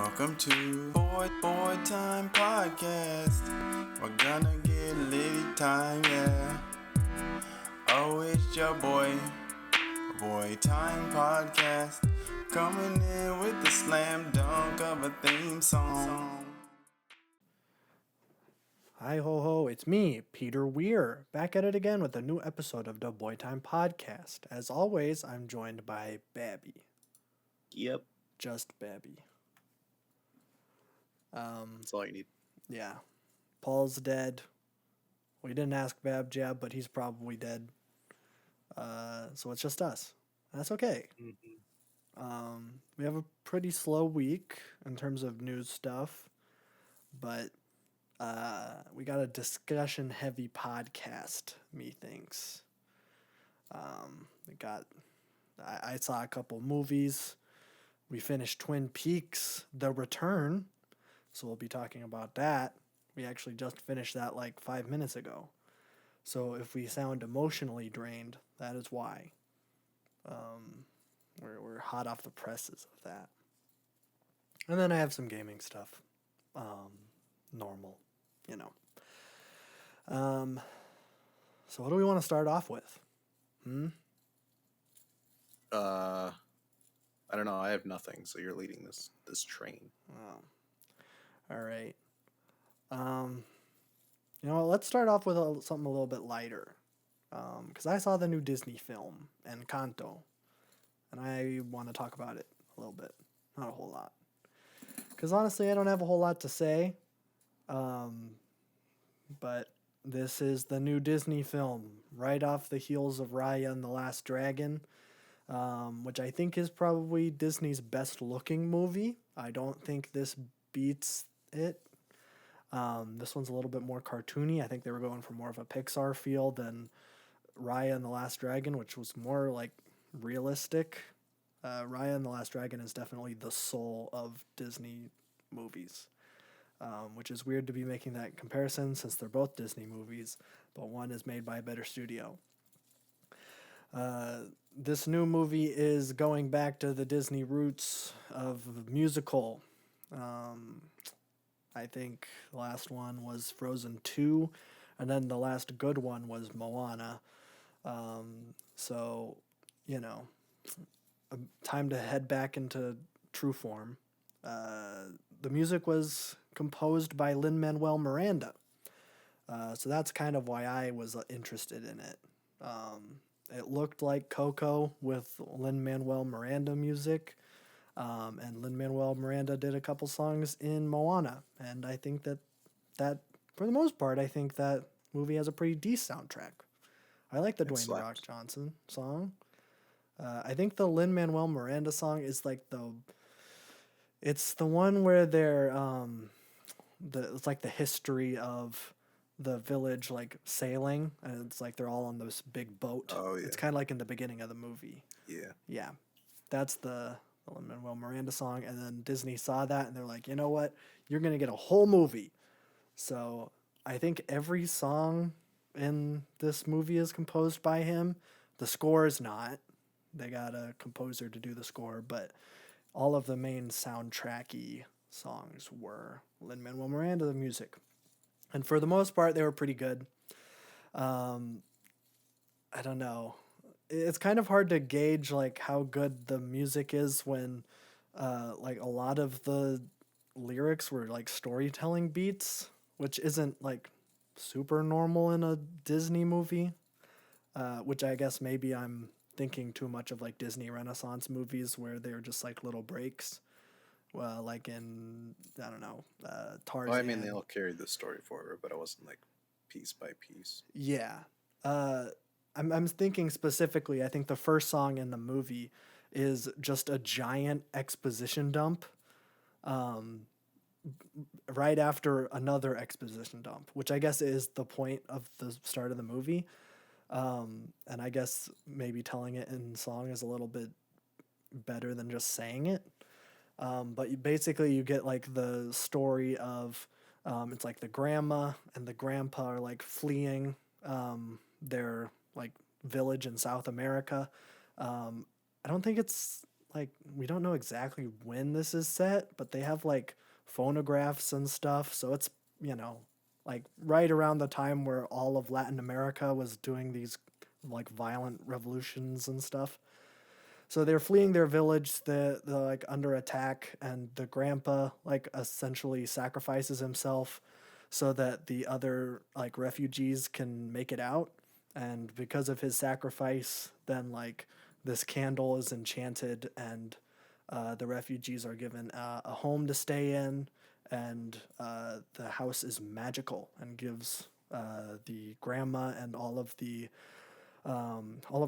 Welcome to Boy Time Podcast. We're gonna get litty time, yeah. Oh, it's your Boy Time Podcast. Coming in with the slam dunk of a theme song. Hi ho ho, it's me, Peter Weir, back at it again with a new episode of the Boy Time Podcast. As always, I'm joined by Babby. Yep. Just Babby. That's all you need. Yeah. Paul's dead. We didn't ask Bab Jab, but he's probably dead. So it's just us. That's okay. We have a pretty slow week in terms of news stuff, but we got a discussion-heavy podcast, methinks. I saw a couple movies. We finished Twin Peaks: The Return, so we'll be talking about that. We actually just finished that like 5 minutes ago. So if we sound emotionally drained, that is why. We're hot off the presses of that. And then I have some gaming stuff. Normal, you know. So what do we want to start off with? I don't know. I have nothing, so you're leading this train. Oh. All right. Let's start off with something a little bit lighter. Because I saw the new Disney film, Encanto, and I want to talk about it a little bit. Not a whole lot. Because honestly, I don't have a whole lot to say. But this is the new Disney film, right off the heels of Raya and the Last Dragon, which I think is probably Disney's best looking movie. I don't think this beats it. This one's a little bit more cartoony. I think they were going for more of a Pixar feel than Raya and the Last Dragon, which was more like realistic. Raya and the Last Dragon is definitely the soul of Disney movies, which is weird to be making that comparison since they're both Disney movies, but one is made by a better studio. This new movie is going back to the Disney roots of musical. I think the last one was Frozen 2, and then the last good one was Moana. Time to head back into true form. The music was composed by Lin-Manuel Miranda. So that's kind of why I was interested in it. It looked like Coco with Lin-Manuel Miranda music. And Lin-Manuel Miranda did a couple songs in Moana. And I think that for the most part, I think that movie has a pretty decent soundtrack. I like the Dwayne "The Rock" Johnson song. I think the Lin-Manuel Miranda song is like it's the one where they're, it's like the history of the village, like sailing, and it's like they're all on this big boat. Oh, yeah. It's kind of like in the beginning of the movie. Yeah. Yeah. That's the Lin-Manuel Miranda song, and then Disney saw that, and they're like, you know what? You're going to get a whole movie. So I think every song in this movie is composed by him. The score is not. They got a composer to do the score, but all of the main soundtracky songs were Lin-Manuel Miranda, the music. And for the most part, they were pretty good. I don't know. It's kind of hard to gauge like how good the music is when like a lot of the lyrics were like storytelling beats, which isn't like super normal in a Disney movie, which I guess maybe I'm thinking too much of like Disney Renaissance movies where they're just like little breaks. Well, like in, I don't know, Tarzan. Well, I mean, they all carried the story forward, but it wasn't like piece by piece. Yeah. I'm thinking specifically, I think the first song in the movie is just a giant exposition dump right after another exposition dump, which I guess is the point of the start of the movie. And I guess maybe telling it in song is a little bit better than just saying it. But you get like the story of, it's like the grandma and the grandpa are like fleeing their like village in South America. I don't think it's like, we don't know exactly when this is set, but they have like phonographs and stuff. So it's, you know, like right around the time where all of Latin America was doing these like violent revolutions and stuff. So they're fleeing their village. They're like under attack, and the grandpa like essentially sacrifices himself so that the other like refugees can make it out. And because of his sacrifice, then like this candle is enchanted, and the refugees are given a home to stay in, and the house is magical and gives the grandma and all of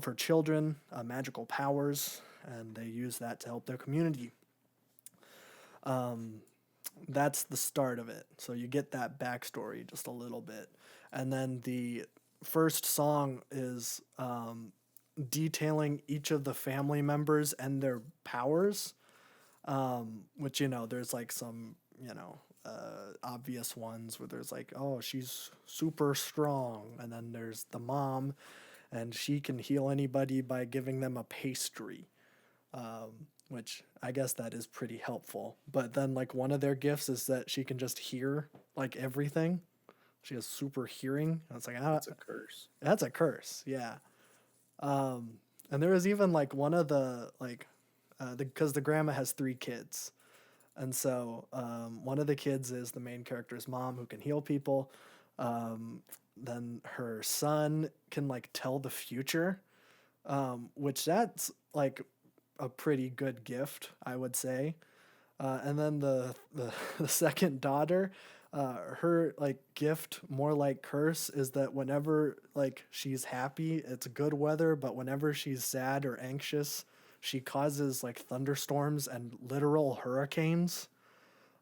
her children magical powers, and they use that to help their community. That's the start of it. So you get that backstory just a little bit. And then the first song is detailing each of the family members and their powers, which, you know, there's like some, you know, obvious ones where there's like, oh, she's super strong. And then there's the mom, and she can heal anybody by giving them a pastry, which I guess that is pretty helpful. But then, like, one of their gifts is that she can just hear, like, everything. She has super hearing. And it's like, That's a curse. That's a curse, yeah. And there was even, like, one of the, like, because the grandma has 3 kids. And so one of the kids is the main character's mom, who can heal people. Then her son can like tell the future, which that's like a pretty good gift, I would say. And then the second daughter, her like gift, more like curse, is that whenever like she's happy, it's good weather, but whenever she's sad or anxious, she causes like thunderstorms and literal hurricanes.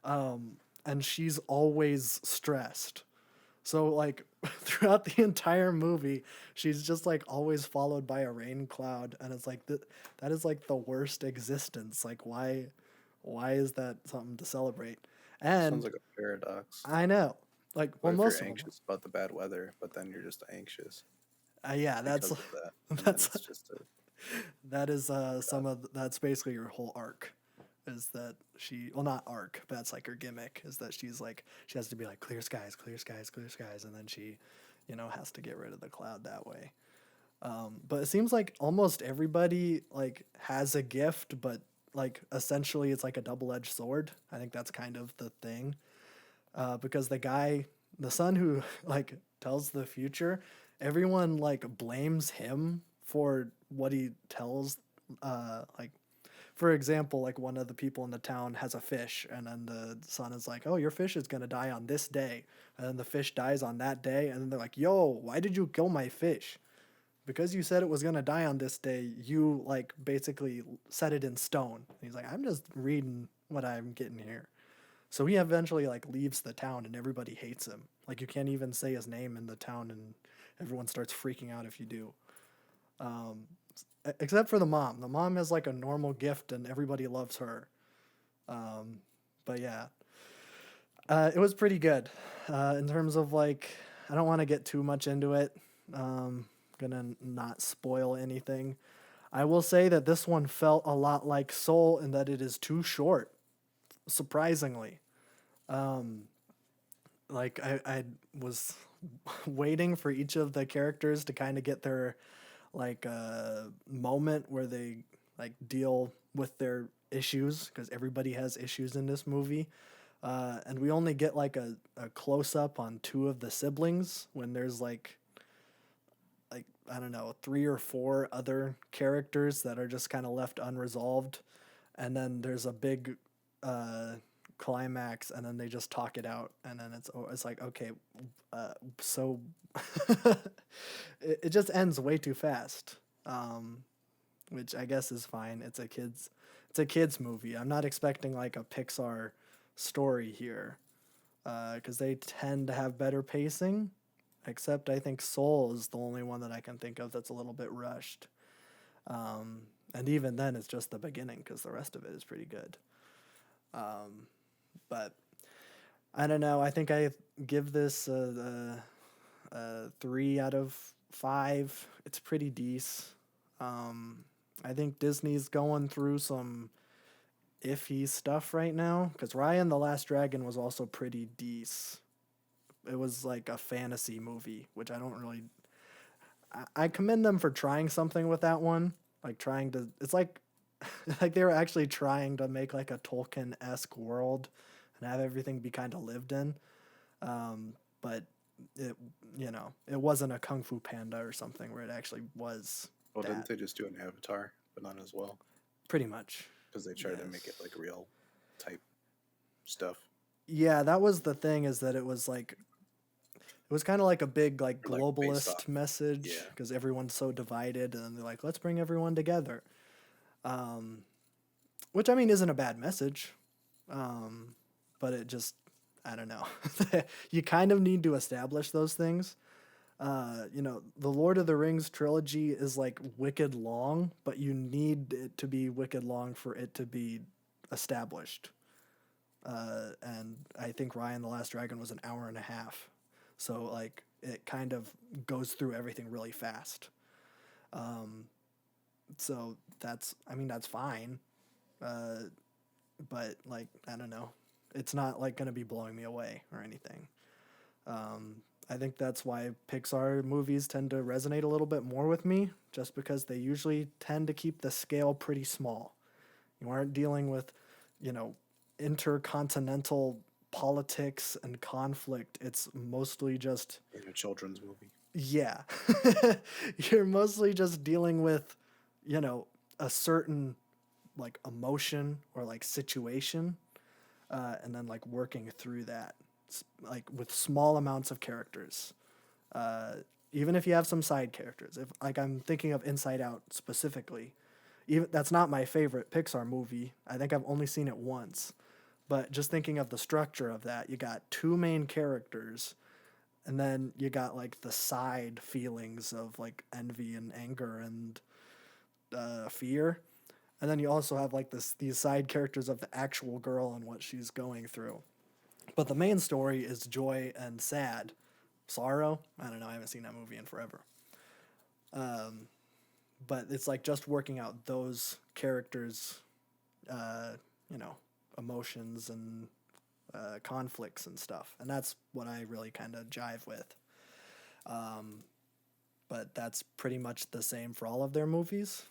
And she's always stressed. So like throughout the entire movie, she's just like always followed by a rain cloud, and it's like that is like the worst existence. Like why is that something to celebrate? And Sounds like a paradox. I know, like, well, What if most you're of them, anxious about the bad weather, but then you're just anxious yeah, because that's of that, and then that's it's just a that is that's basically her whole arc. Is that she, well, not arc, but that's like her gimmick, is that she's like, she has to be like clear skies, clear skies, clear skies, and then she, you know, has to get rid of the cloud that way. But it seems like almost everybody like has a gift, but like essentially it's like a double-edged sword. I think that's kind of the thing, because the son who like tells the future, everyone like blames him for what he tells. Like, for example, like one of the people in the town has a fish, and then the son is like, "Oh, your fish is gonna die on this day," and then the fish dies on that day, and then they're like, "Yo, why did you kill my fish? Because you said it was gonna die on this day, you like basically set it in stone." And he's like, "I'm just reading what I'm getting here." So he eventually like leaves the town, and everybody hates him. Like, you can't even say his name in the town, and everyone starts freaking out if you do. Except for the mom. The mom has like a normal gift, and everybody loves her. But yeah, it was pretty good. In terms of like, I don't want to get too much into it. Gonna not spoil anything. I will say that this one felt a lot like Soul in that it is too short, surprisingly. Like I was waiting for each of the characters to kind of get their like moment where they like deal with their issues, because everybody has issues in this movie. And we only get like a close up on 2 of the siblings, when there's like I don't know, 3 or 4 other characters that are just kind of left unresolved, and then there's a big climax, and then they just talk it out, and then it's like, okay, so it just ends way too fast, which I guess is fine. It's a kids movie. I'm not expecting like a Pixar story here, because they tend to have better pacing. Except I think Soul is the only one that I can think of that's a little bit rushed. And even then, it's just the beginning, because the rest of it is pretty good. But I don't know. I think I give this a 3 out of 5. It's pretty decent. I think Disney's going through some iffy stuff right now because Raya and the Last Dragon was also pretty decent. It was like a fantasy movie, which I don't really. I commend them for trying something with that one, like trying to. It's like, like they were actually trying to make like a Tolkien-esque world, and have everything be kind of lived in. But it, it wasn't a Kung Fu Panda or something where it actually was. Well, that. didn't they just do an Avatar, but not as well? Pretty much. Because they tried to make it like real type stuff. Yeah, that was the thing, is that it was like, it was kind of like a big like Or, like, based globalist off- message yeah. because everyone's so divided, and then they're like, let's bring everyone together. Which I mean isn't a bad message, but it just, I don't know. You kind of need to establish those things. The Lord of the Rings trilogy is like wicked long, but you need it to be wicked long for it to be established. And I think Raya and the Last Dragon was an hour and a half. So like it kind of goes through everything really fast. So that's fine. But like, I don't know. It's not like going to be blowing me away or anything. I think that's why Pixar movies tend to resonate a little bit more with me, just because they usually tend to keep the scale pretty small. You aren't dealing with, intercontinental politics and conflict. It's mostly just, In a children's movie. yeah. You're mostly just dealing with, a certain like emotion or like situation, and then like working through that, like with small amounts of characters. Even if you have some side characters, if like I'm thinking of Inside Out specifically, even that's not my favorite Pixar movie. I think I've only seen it once, but just thinking of the structure of that, you got two main characters, and then you got like the side feelings of like envy and anger and fear. And then you also have like these side characters of the actual girl and what she's going through. But the main story is joy and sorrow. I don't know. I haven't seen that movie in forever. But it's like just working out those characters, emotions and conflicts and stuff. And that's what I really kind of jive with. But that's pretty much the same for all of their movies.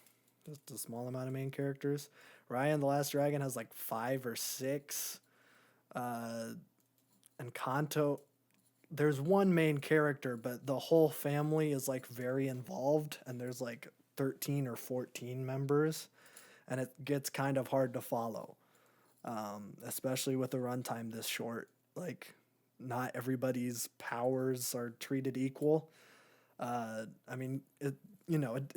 Just a small amount of main characters. Raya and the Last Dragon has like 5 or 6. And Kanto, there's one main character, but the whole family is like very involved, and there's like 13 or 14 members, and it gets kind of hard to follow, especially with the runtime this short. Like, not everybody's powers are treated equal. It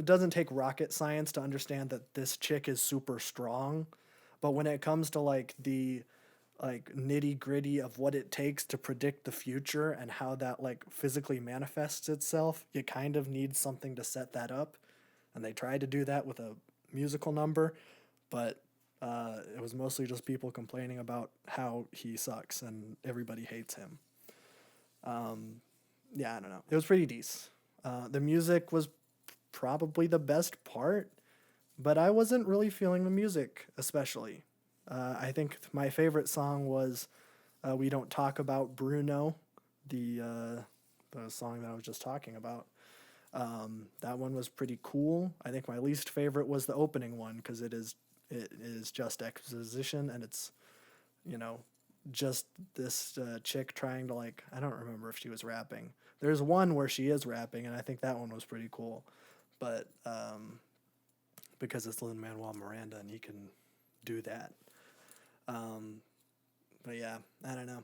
doesn't take rocket science to understand that this chick is super strong, but when it comes to like the like nitty gritty of what it takes to predict the future and how that like physically manifests itself, you kind of need something to set that up. And they tried to do that with a musical number, but it was mostly just people complaining about how he sucks and everybody hates him. Yeah, I don't know. It was pretty decent. The music was probably the best part, but I wasn't really feeling the music especially. I think my favorite song was "We Don't Talk About Bruno," the song that I was just talking about. That one was pretty cool. I think my least favorite was the opening one because it is just exposition, and it's just this chick trying to like, I don't remember if she was rapping. There's one where she is rapping, and I think that one was pretty cool, but because it's Lin-Manuel Miranda and he can do that. But yeah, I don't know.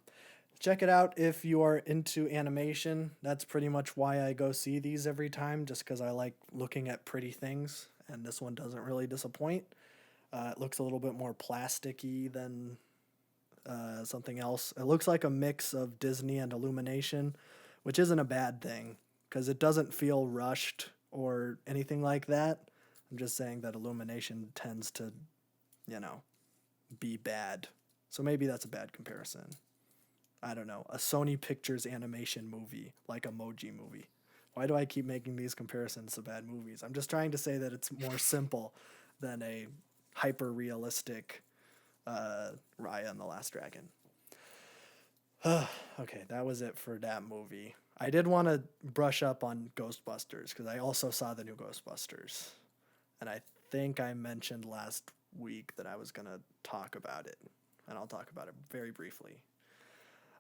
Check it out if you are into animation. That's pretty much why I go see these every time, just because I like looking at pretty things, and this one doesn't really disappoint. It looks a little bit more plasticky than something else. It looks like a mix of Disney and Illumination, which isn't a bad thing, because it doesn't feel rushed or anything like that. I'm just saying that Illumination tends to, be bad. So maybe that's a bad comparison. I don't know. A Sony Pictures animation movie, like Emoji Movie. Why do I keep making these comparisons to bad movies? I'm just trying to say that it's more simple than a hyper realistic Raya and the Last Dragon. Okay, that was it for that movie. I did want to brush up on Ghostbusters because I also saw the new Ghostbusters. And I think I mentioned last week that I was going to talk about it. And I'll talk about it very briefly.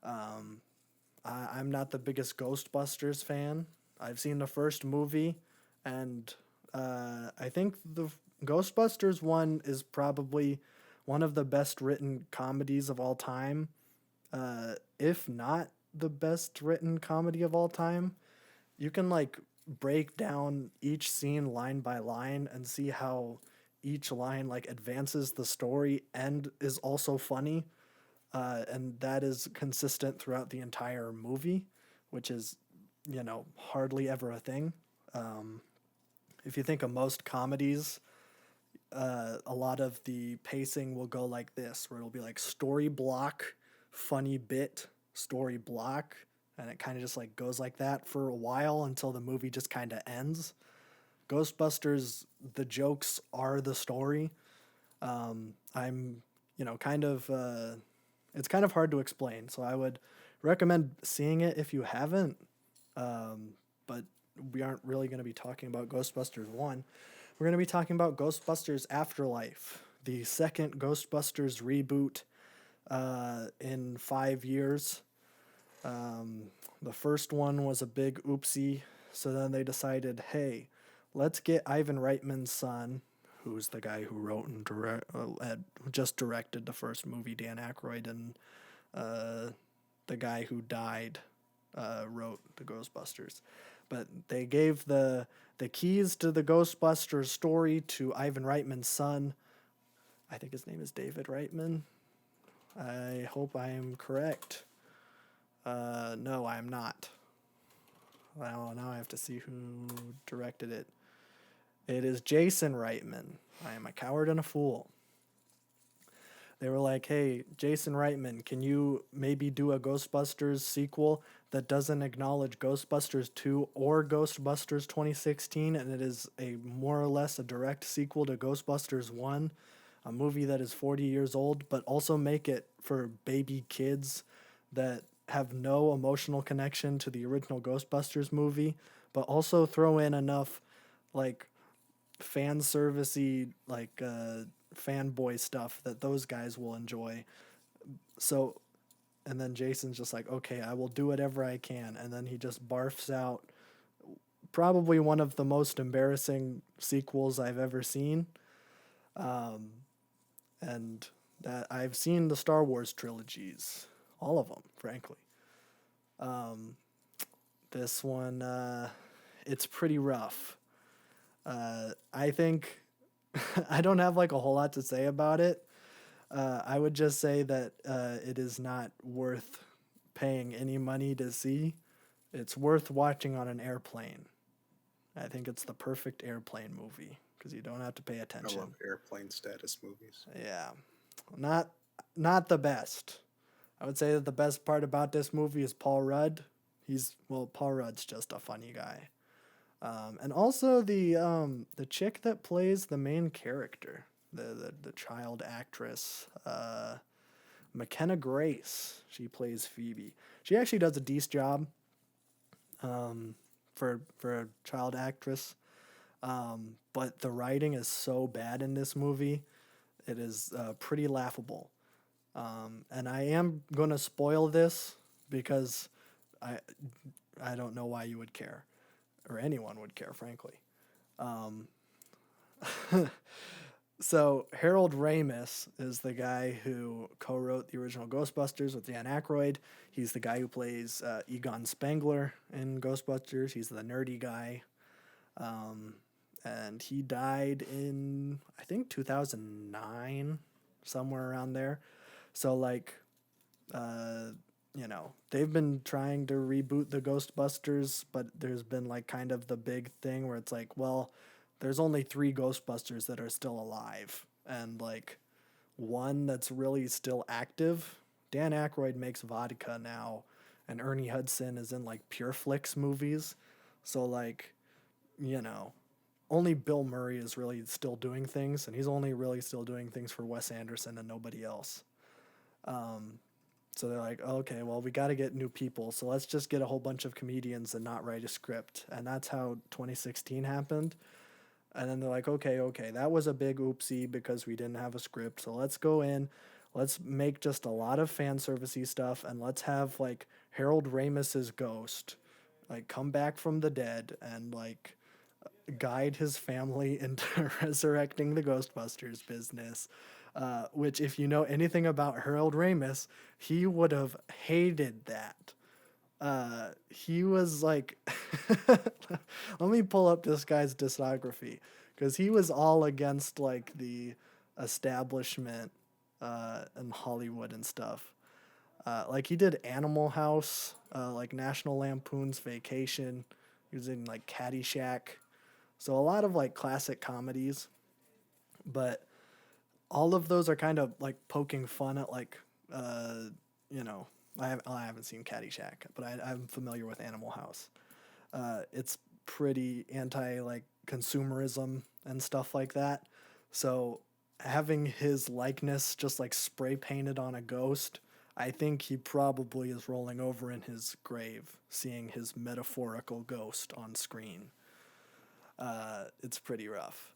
I'm not the biggest Ghostbusters fan. I've seen the first movie, and I think the Ghostbusters one is probably one of the best written comedies of all time, if not the best written comedy of all time. You can like break down each scene line by line and see how each line like advances the story and is also funny. And that is consistent throughout the entire movie, which is, hardly ever a thing. If you think of most comedies, a lot of the pacing will go like this, where it'll be like story block, funny bit, story block, and it kind of just like goes like that for a while until the movie just kind of ends. Ghostbusters, the jokes are the story. It's kind of hard to explain, so I would recommend seeing it if you haven't. But we aren't really going to be talking about Ghostbusters 1. We're going to be talking about Ghostbusters Afterlife, the second Ghostbusters reboot in 5 years. The first one was a big oopsie, so then they decided, hey, let's get Ivan Reitman's son, who's the guy who wrote and just directed the first movie, Dan Aykroyd, and the guy who died wrote the Ghostbusters. But they gave the keys to the Ghostbusters story to Ivan Reitman's son. I think his name is David Reitman. I hope I am correct. No, I am not. Well, now I have to see who directed it. It is Jason Reitman. I am a coward and a fool. They were like, hey, Jason Reitman, can you maybe do a Ghostbusters sequel that doesn't acknowledge Ghostbusters 2 or Ghostbusters 2016, and it is a more or less a direct sequel to Ghostbusters 1, a movie that is 40 years old, but also make it for baby kids that have no emotional connection to the original Ghostbusters movie, but also throw in enough, like, fan servicey, like, fanboy stuff that those guys will enjoy. So, and then Jason's just like, okay, I will do whatever I can. And then he just barfs out probably one of the most embarrassing sequels I've ever seen. And that I've seen the Star Wars trilogies, all of them, frankly. This one, it's pretty rough. I think I don't have like a whole lot to say about it. I would just say that it is not worth paying any money to see. It's worth watching on an airplane. I think it's the perfect airplane movie because you don't have to pay attention. I love airplane status movies. Yeah, not the best. I would say that the best part about this movie is Paul Rudd. Paul Rudd's just a funny guy. And also the chick that plays the main character, the child actress, McKenna Grace. She plays Phoebe. She actually does a decent job for a child actress. But the writing is so bad in this movie. It is pretty laughable. And I am going to spoil this because I don't know why you would care. Or anyone would care, frankly. So Harold Ramis is the guy who co-wrote the original Ghostbusters with Dan Aykroyd. He's the guy who plays Egon Spengler in Ghostbusters. He's the nerdy guy. And he died in, I think, 2009, somewhere around there. So, like, they've been trying to reboot the Ghostbusters, but there's been like kind of the big thing where it's like, well, there's only 3 Ghostbusters that are still alive, and like one that's really still active. Dan Aykroyd makes vodka now, and Ernie Hudson is in like Pure Flix movies. So like, you know, only Bill Murray is really still doing things, and he's only really still doing things for Wes Anderson and nobody else. So they're like, okay, well, we got to get new people, so let's just get a whole bunch of comedians and not write a script. And that's how 2016 happened. And then they're like, okay, that was a big oopsie because we didn't have a script. So let's go in, let's make just a lot of fan servicey stuff, and let's have like Harold Ramis's ghost, like come back from the dead and like guide his family into resurrecting the Ghostbusters business. Which, if you know anything about Harold Ramis, he would have hated that. He was like, let me pull up this guy's discography, because he was all against like the establishment in Hollywood and stuff. Like he did Animal House, like National Lampoon's Vacation. He was in like Caddyshack. So a lot of like classic comedies, but all of those are kind of like poking fun at like, you know, I haven't seen Caddyshack, but I'm familiar with Animal House. It's pretty anti like consumerism and stuff like that. So having his likeness just like spray painted on a ghost, I think he probably is rolling over in his grave seeing his metaphorical ghost on screen. It's pretty rough.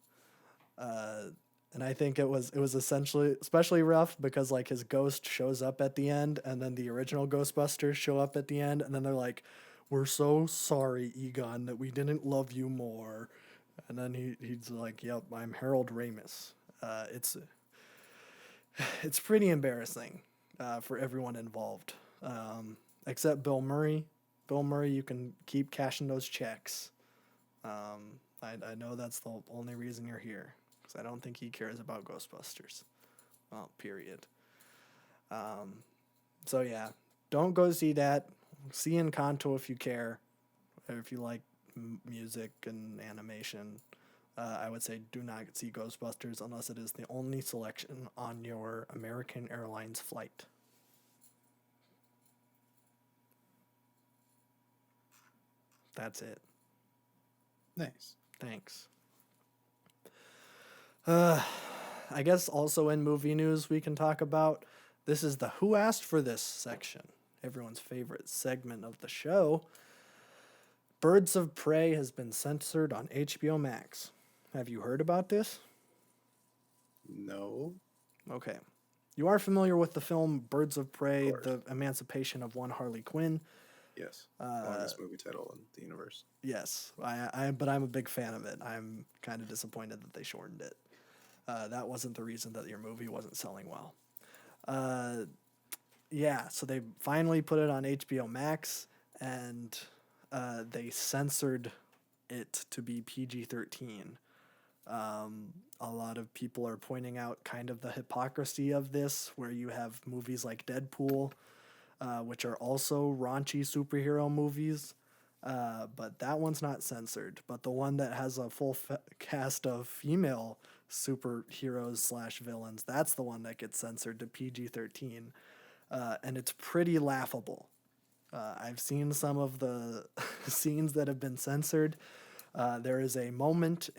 And I think it was essentially especially rough because like his ghost shows up at the end, and then the original Ghostbusters show up at the end, and then they're like, "We're so sorry, Egon, that we didn't love you more." And then he's like, "Yep, I'm Harold Ramis." It's pretty embarrassing for everyone involved, except Bill Murray. Bill Murray, you can keep cashing those checks. I know that's the only reason you're here. I don't think he cares about Ghostbusters. Well, period. So yeah, don't go see that. See Encanto if you care, or if you like music and animation. I would say do not see Ghostbusters unless it is the only selection on your American Airlines flight. That's it. Nice. Thanks. I guess also in movie news we can talk about, this is the Who Asked for This section, everyone's favorite segment of the show. Birds of Prey has been censored on HBO Max. Have you heard about this? No. Okay. You are familiar with the film Birds of Prey, The Emancipation of One Harley Quinn? Yes. Longest movie title in the universe. Yes. But I'm a big fan of it. I'm kind of disappointed that they shortened it. That wasn't the reason that your movie wasn't selling well. Yeah, so they finally put it on HBO Max, and they censored it to be PG-13. A lot of people are pointing out kind of the hypocrisy of this, where you have movies like Deadpool, which are also raunchy superhero movies, but that one's not censored. But the one that has a full cast of female superheroes / villains, that's the one that gets censored to PG-13, and it's pretty laughable. I've seen some of the scenes that have been censored. There is a moment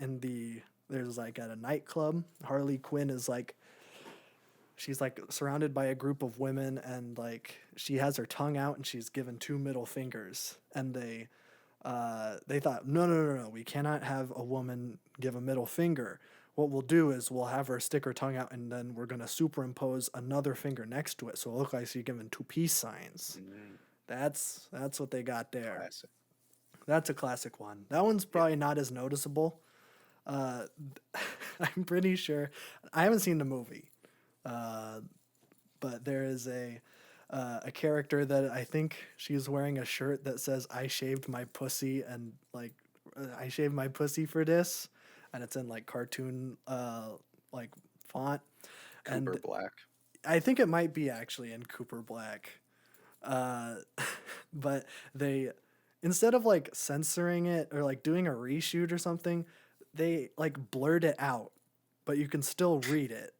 there's like at a nightclub, Harley Quinn is like, she's like surrounded by a group of women, and like she has her tongue out and she's given 2 middle fingers, and they thought, no, we cannot have a woman give a middle finger. What we'll do is we'll have her stick her tongue out, and then we're going to superimpose another finger next to it, so it looks like she's giving 2 peace signs. Mm-hmm. That's what they got there. Classic. That's a classic one. That one's probably not as noticeable. I'm pretty sure, I haven't seen the movie, but there is a character that I think she's wearing a shirt that says "I shaved my pussy," and like I shaved my pussy for this, and it's in like cartoon like font. Cooper Black. I think it might be actually in Cooper Black. But they, instead of like censoring it or like doing a reshoot or something, they like blurred it out, but you can still read it.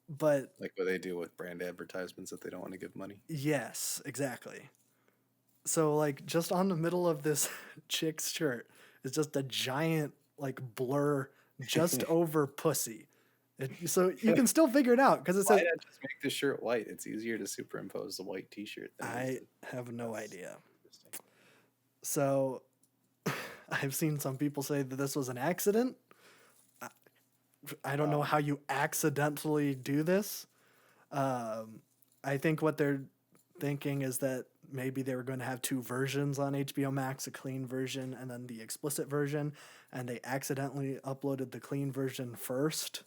But like what they do with brand advertisements that they don't want to give money. Yes, exactly. So like just on the middle of this chick's shirt is just a giant like blur just over pussy. So you can still figure it out because it Why says not just make the shirt white? It's easier to superimpose the white T-shirt than it is I the- have no that's idea. interesting. So I've seen some people say that this was an accident. I don't know how you accidentally do this. I think what they're thinking is that maybe they were going to have two versions on HBO Max, a clean version and then the explicit version, and they accidentally uploaded the clean version first.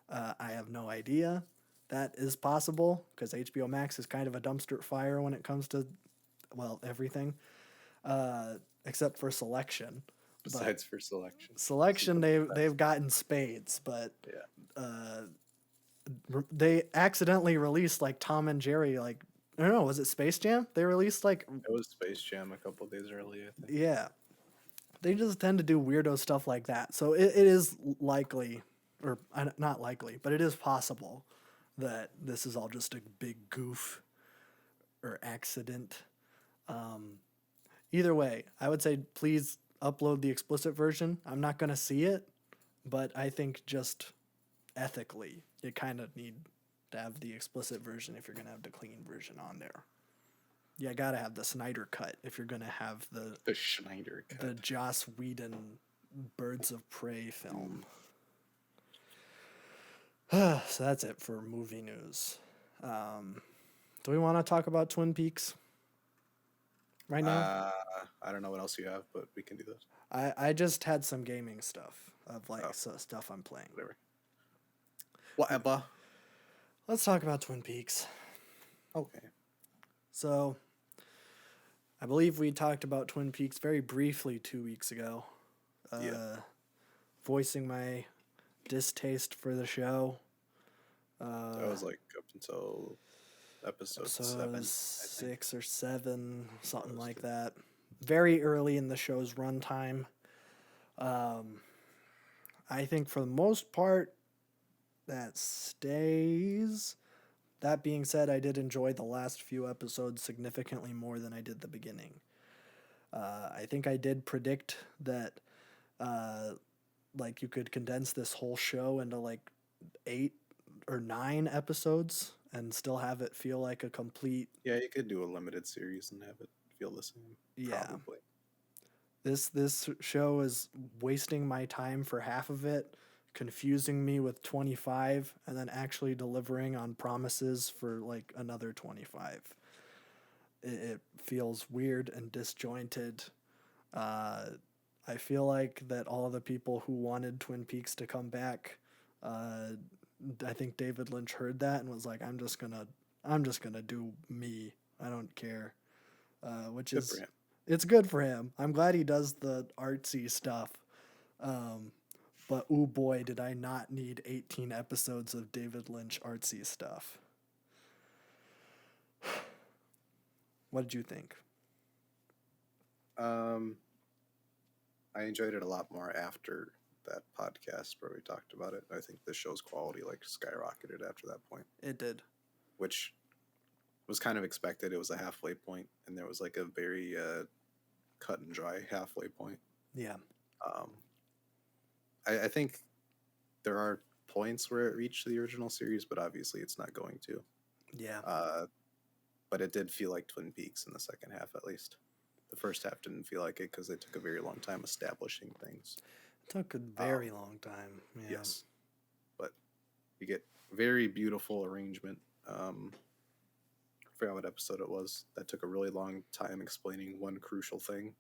I have no idea. That is possible because HBO Max is kind of a dumpster fire when it comes to, well, everything, except for selection. Besides for selection. Selection, they've gotten spades, but Yeah. they accidentally released like Tom and Jerry, like I don't know, was it Space Jam? They released like It was Space Jam a couple days early, I think. yeah, they just tend to do weirdo stuff like that. So it is likely, or not likely, but it is possible that this is all just a big goof or accident. Either way, I would say please upload the explicit version. I'm not going to see it, but I think just ethically, you kind of need to have the explicit version if you're going to have the clean version on there. You got to have the Snyder cut if you're going to have The Schneider cut. the Joss Whedon Birds of Prey film. So that's it for movie news. Do we want to talk about Twin Peaks right now? I don't know what else you have, but we can do this. I just had some gaming stuff of like stuff I'm playing. Whatever. Let's talk about Twin Peaks. Okay. So, I believe we talked about Twin Peaks very briefly 2 weeks ago. Voicing my distaste for the show. That was like up until episode 7. I think. 6 or 7, something like that. Very early in the show's runtime. I think for the most part, that stays. That being said, I did enjoy the last few episodes significantly more than I did the beginning. I think I did predict that, like, you could condense this whole show into like 8 or 9 episodes and still have it feel like a complete. Yeah, you could do a limited series and have it feel the same. Yeah. Probably. This show is wasting my time for half of it, confusing me with 25, and then actually delivering on promises for like another 25. It feels weird and disjointed. I feel like that all the people who wanted Twin Peaks to come back, I think David Lynch heard that and was like, I'm just gonna do me. I don't care. Which Good is for him. It's good for him. I'm glad he does the artsy stuff. But oh boy, did I not need 18 episodes of David Lynch artsy stuff. What did you think? I enjoyed it a lot more after that podcast where we talked about it. I think the show's quality like skyrocketed after that point, It did. which was kind of expected. It was a halfway point, and there was like a very cut and dry halfway point. Yeah. I think there are points where it reached the original series, but obviously it's not going to. Yeah. But it did feel like Twin Peaks in the second half, at least. The first half didn't feel like it because they took a very long time establishing things. It took a very long time. Yeah. Yes, but you get very beautiful arrangement. I forgot what episode it was. That took a really long time explaining one crucial thing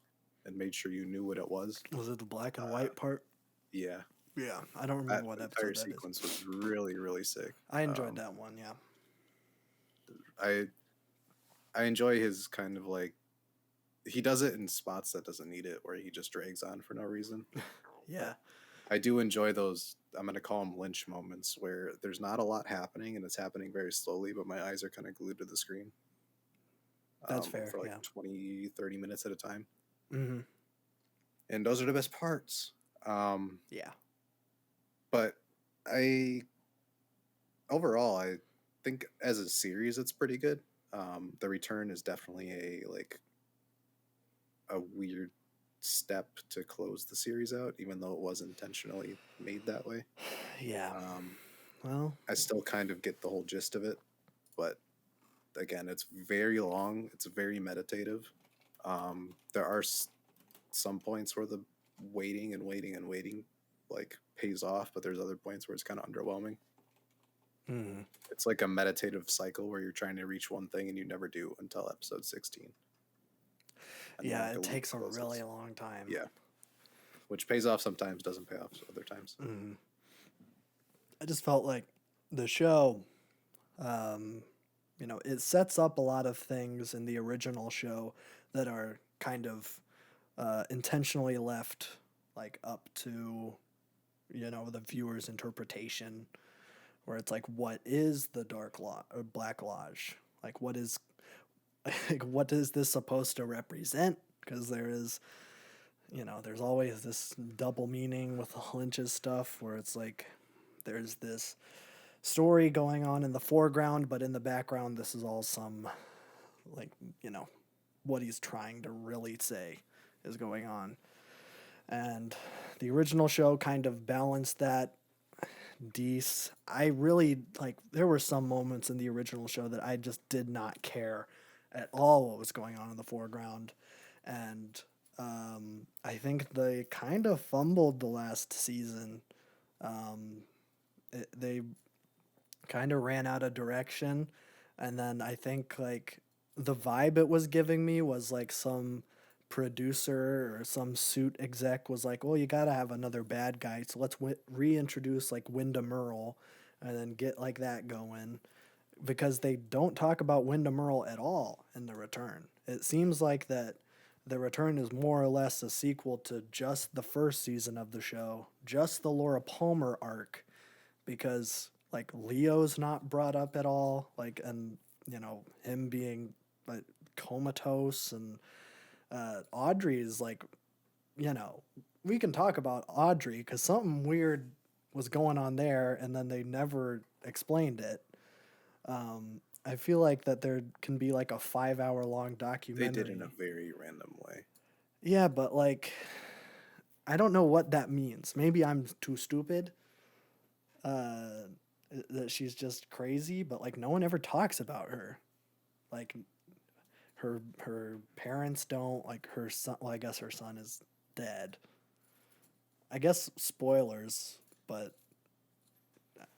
and made sure you knew what it was. Was it the black and white part? Yeah. Yeah. I don't remember what entire episode that sequence is. was really, really sick. I enjoyed that one, yeah. I enjoy his kind of like, he does it in spots that doesn't need it, where he just drags on for no reason. Yeah. I do enjoy those, I'm going to call them Lynch moments, where there's not a lot happening and it's happening very slowly, but my eyes are kind of glued to the screen. That's fair, For like yeah. 20, 30 minutes at a time. Mm-hmm. And those are the best parts. Yeah. But overall, I think as a series, it's pretty good. The Return is definitely a like a weird step to close the series out, even though it was intentionally made that way. Yeah. Um, Well, I still kind of get the whole gist of it, but again, it's very long. It's very meditative. There are some points where the waiting and waiting and waiting like pays off, but there's other points where it's kind of underwhelming. It's like a meditative cycle where you're trying to reach one thing and you never do until episode 16. And yeah, then the it loop takes a closes. really long time. Yeah. Which pays off sometimes, doesn't pay off other times. I just felt like the show, it sets up a lot of things in the original show that are kind of intentionally left like up to, the viewer's interpretation, where it's like, what is the Dark Lodge or Black Lodge? Like, what is, like, what is this supposed to represent? Because there is, there's always this double meaning with Lynch's stuff where it's like, there's this story going on in the foreground, but in the background, this is all some, like, what he's trying to really say is going on. And the original show kind of balanced that. I really, like, there were some moments in the original show that I just did not care at all what was going on in the foreground. And I think they kind of fumbled the last season. They kind of ran out of direction. And then I think, like, the vibe it was giving me was like some producer or some suit exec was like, well, you got to have another bad guy. So let's reintroduce like Wyndham Earl and then get like that going. Because they don't talk about Wyndham Earl at all in The Return. It seems like that The Return is more or less a sequel to just the first season of the show, just the Laura Palmer arc, because like Leo's not brought up at all, like, and him being like comatose, and Audrey is like, we can talk about Audrey because something weird was going on there, and then they never explained it. I feel like that there can be like a 5-hour long documentary. They did in a very random way. Yeah, but like, I don't know what that means. Maybe I'm too stupid. That she's just crazy, but like no one ever talks about her. Like her parents don't, like her son. Well, I guess her son is dead. I guess spoilers, but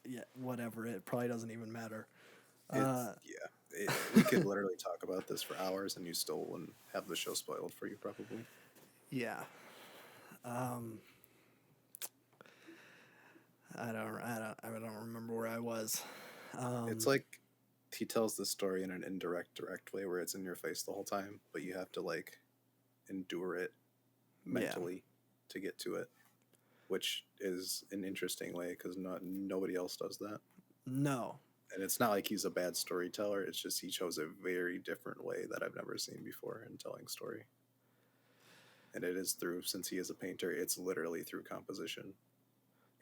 yeah, whatever. It probably doesn't even matter. We could literally talk about this for hours and you still wouldn't have the show spoiled for you, probably. Yeah. I don't remember where I was. It's like he tells the story in an direct way where it's in your face the whole time, but you have to like endure it mentally to get to it, which is an interesting way because nobody else does that. No. And it's not like he's a bad storyteller. It's just he chose a very different way that I've never seen before in telling story. And it is through, since he is a painter, it's literally through composition.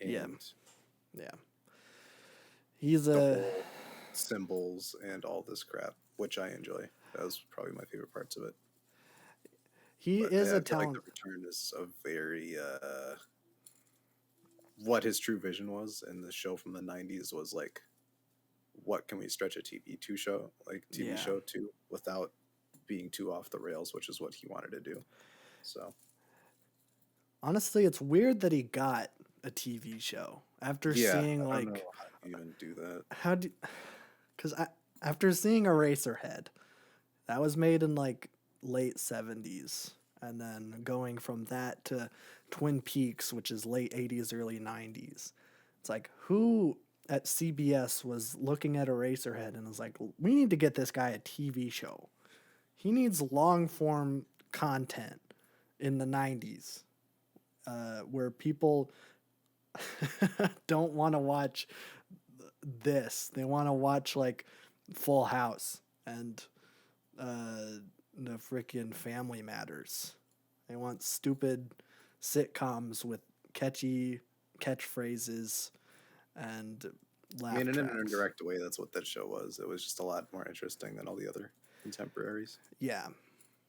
And yeah. He's symbols and all this crap, which I enjoy. That was probably my favorite parts of it. He is a talent. Like The Return is a very what his true vision was in the show from the 90s was like, what can we stretch a TV show to without being too off the rails, which is what he wanted to do. So honestly, it's weird that he got a TV show after seeing like, I don't know how you even do that. Because after seeing Eraserhead, that was made in like late 70s, and then going from that to Twin Peaks, which is late 80s, early 90s. It's like, who at CBS was looking at Eraserhead and was like, we need to get this guy a TV show. He needs long form content in the 90s, where people don't want to watch this. They want to watch like Full House and the freaking Family Matters. They want stupid sitcoms with catchy catchphrases and laugh in an tracks. indirect way, that's what that show was. It was just a lot more interesting than all the other contemporaries. Yeah.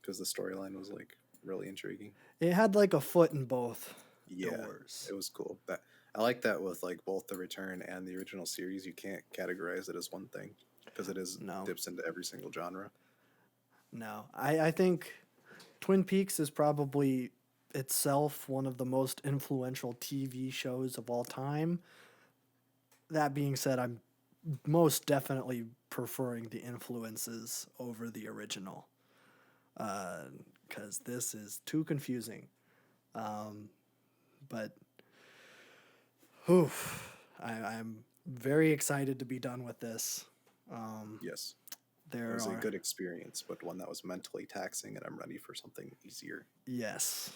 Because the storyline was like really intriguing. It had like a foot in both Yeah, doors. it was cool. That I like that with like both the return and the original series. You can't categorize it as one thing because it is No. dips into every single genre. No, I think Twin Peaks is probably itself one of the most influential TV shows of all time. That being said, I'm most definitely preferring the influences over the original because this is too confusing. But I'm very excited to be done with this. Yes, it There was a are good experience, but one that was mentally taxing, and I'm ready for something easier. yes,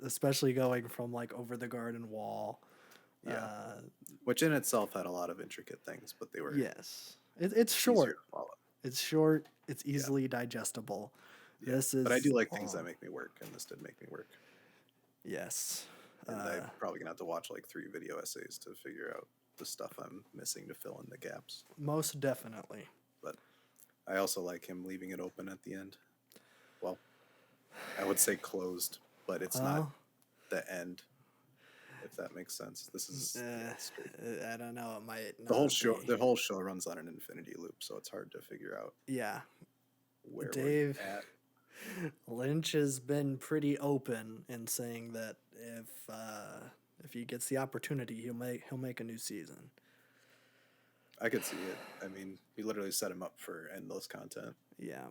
especially going from like over the garden wall. Yeah, which in itself had a lot of intricate things, but they were Yes, it's easier short. to follow. It's short. It's easily digestible. Yeah, This is but I do like things long. that make me work, and this did make me work. Yes. And I'm probably gonna have to watch like 3 video essays to figure out the stuff I'm missing to fill in the gaps. Most definitely. But I also like him leaving it open at the end. Well, I would say closed, but it's not Well, the end. If that makes sense. This is straight. I don't know. It might The whole not show. be. The whole show runs on an infinity loop, so it's hard to figure out Yeah. where Dave we're at. Lynch has been pretty open in saying that if he gets the opportunity, he'll make a new season. I could see it. I mean, he literally set him up for endless content. Yeah.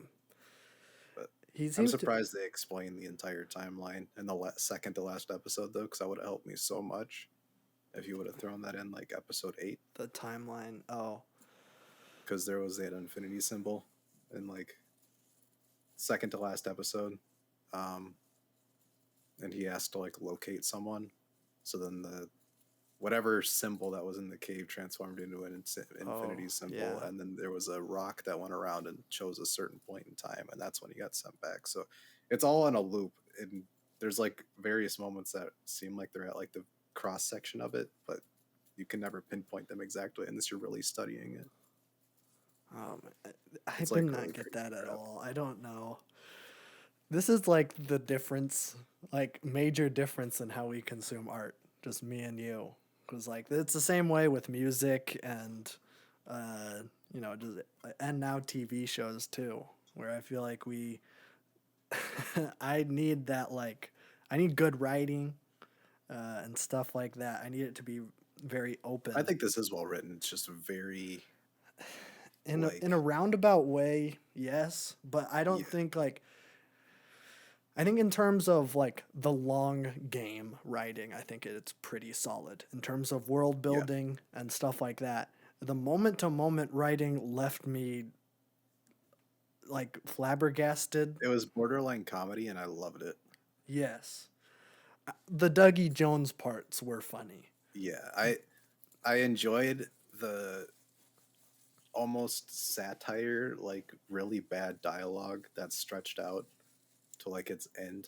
But He I'm seems surprised they explained the entire timeline in the second to last episode, though, because that would have helped me so much if you would have thrown that in like episode 8. the timeline. Oh, Because there was that infinity symbol in like second to last episode, and he has to like locate someone. So then the whatever symbol that was in the cave transformed into an infinity symbol, yeah. and then there was a rock that went around and chose a certain point in time, and that's when he got sent back. So it's all in a loop, and there's like various moments that seem like they're at like the cross section of it, but you can never pinpoint them exactly unless you're really studying it. I It's, did like, not really get crazy that at crap. all. I don't know. This is like the difference, like major difference in how we consume art. Just me and you, because like it's the same way with music and, just and now TV shows too, where I feel like we, I need that I need good writing, and stuff like that. I need it to be very open. I think this is well written. It's just very in like- in a roundabout way, yes, but I don't Yeah. think I think in terms of like the long game writing, I think it's pretty solid in terms of world building and stuff like that. The moment to moment writing left me like flabbergasted. it was borderline comedy, and I loved it. Yes. The Dougie Jones parts were funny. Yeah, I enjoyed the almost satire, like really bad dialogue that's stretched out to like its end,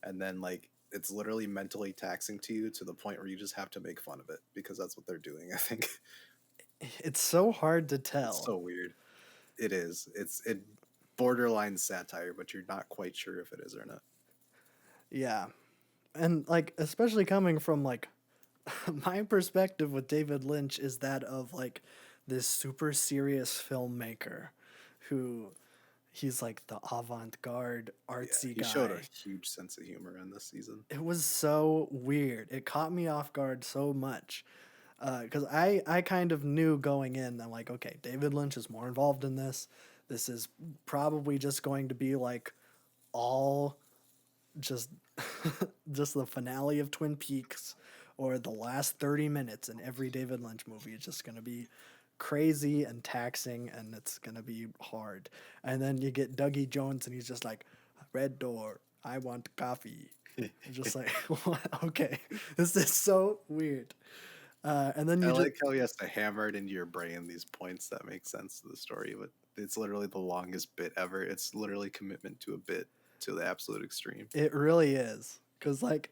and then like it's literally mentally taxing to you to the point where you just have to make fun of it because that's what they're doing. I think It's so hard to tell. it's so weird. It is. It borderline satire, but you're not quite sure if it is or not. Yeah. And like especially coming from like my perspective with David Lynch is that of like this super serious filmmaker who he's like the avant-garde artsy He guy. showed a huge sense of humor in this season. It was so weird. It caught me off guard so much. Because I kind of knew going in, I'm like, okay, David Lynch is more involved in this. This is probably just going to be like all just just the finale of Twin Peaks or the last 30 minutes in every David Lynch movie. It's just going to be crazy and taxing and it's going to be hard. And then you get Dougie Jones and he's just like, red door, I want coffee. Just like, what? Okay, this is so weird. And then I you like how he has to hammer it into your brain these points that make sense to the story, but it's literally the longest bit ever. It's literally commitment to a bit to the absolute extreme. it really is. Because, like,